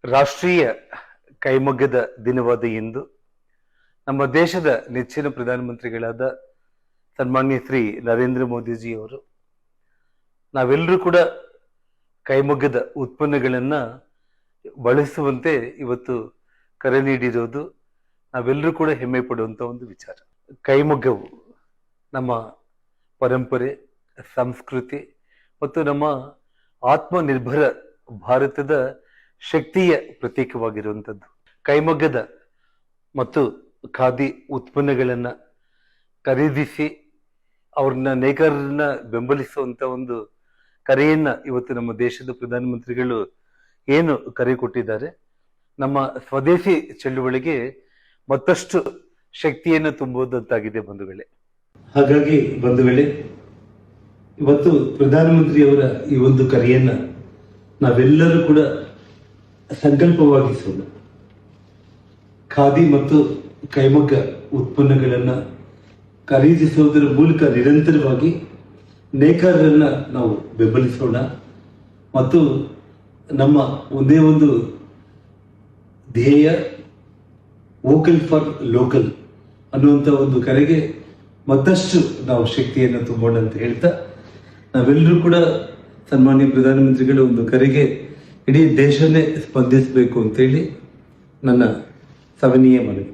ರಾಷ್ಟ್ರೀಯ ಕೈಮಗ್ಗದ ದಿನವಾದ ಇಂದು ನಮ್ಮ ದೇಶದ ನೆಚ್ಚಿನ ಪ್ರಧಾನಮಂತ್ರಿಗಳಾದ ಸನ್ಮಾನ್ಯ ಶ್ರೀ ನರೇಂದ್ರ ಮೋದಿಜಿ ಅವರು ನಾವೆಲ್ಲರೂ ಕೂಡ ಕೈಮಗ್ಗದ ಉತ್ಪನ್ನಗಳನ್ನ ಬಳಸುವಂತೆ ಇವತ್ತು ಕರೆ ನೀಡಿರೋದು ನಾವೆಲ್ಲರೂ ಕೂಡ ಹೆಮ್ಮೆ ಪಡುವಂತ ಒಂದು ವಿಚಾರ. ಕೈಮಗ್ಗವು ನಮ್ಮ ಪರಂಪರೆ, ಸಂಸ್ಕೃತಿ ಮತ್ತು ನಮ್ಮ ಆತ್ಮನಿರ್ಭರ ಭಾರತದ ಶಕ್ತಿಯ ಪ್ರತೀಕವಾಗಿರುವಂಥದ್ದು. ಕೈಮಗ್ಗದ ಮತ್ತು ಖಾದಿ ಉತ್ಪನ್ನಗಳನ್ನ ಖರೀದಿಸಿ ಅವ್ರನ್ನ ನೇಕಾರರನ್ನ ಬೆಂಬಲಿಸುವಂತ ಒಂದು ಕರೆಯನ್ನ ಇವತ್ತು ನಮ್ಮ ದೇಶದ ಪ್ರಧಾನಮಂತ್ರಿಗಳು ಏನು ಕರೆ ಕೊಟ್ಟಿದ್ದಾರೆ, ನಮ್ಮ ಸ್ವದೇಶಿ ಚಳುವಳಿಗೆ ಮತ್ತಷ್ಟು ಶಕ್ತಿಯನ್ನು ತುಂಬುವುದಂತಾಗಿದೆ ಬಂಧುಗಳೇ. ಹಾಗಾಗಿ ಬಂಧುಗಳೇ, ಇವತ್ತು ಪ್ರಧಾನಮಂತ್ರಿಯವರ ಈ ಒಂದು ಕರೆಯನ್ನ ನಾವೆಲ್ಲರೂ ಕೂಡ ಸಂಕಲ್ಪವಾಗಿಸೋಣ. ಖಾದಿ ಮತ್ತು ಕೈಮಗ್ಗ ಉತ್ಪನ್ನಗಳನ್ನ ಖರೀದಿಸುವುದರ ಮೂಲಕ ನಿರಂತರವಾಗಿ ನೇಕಾರರನ್ನ ನಾವು ಬೆಂಬಲಿಸೋಣ ಮತ್ತು ನಮ್ಮ ಒಂದೇ ಒಂದು ಧ್ಯೇಯ ವೋಕಲ್ ಫಾರ್ ಲೋಕಲ್ ಅನ್ನುವಂಥ ಒಂದು ಕರೆಗೆ ಮತ್ತಷ್ಟು ನಾವು ಶಕ್ತಿಯನ್ನು ತುಂಬೋಣ ಅಂತ ಹೇಳ್ತಾ, ನಾವೆಲ್ಲರೂ ಕೂಡ ಸನ್ಮಾನ್ಯ ಪ್ರಧಾನಮಂತ್ರಿಗಳ ಒಂದು ಕರೆಗೆ ಇಡೀ ದೇಶನೇ ಸ್ಪಂದಿಸಬೇಕು ಅಂತೇಳಿ ನನ್ನ ಸವಿನೀಯ ಮನವಿ.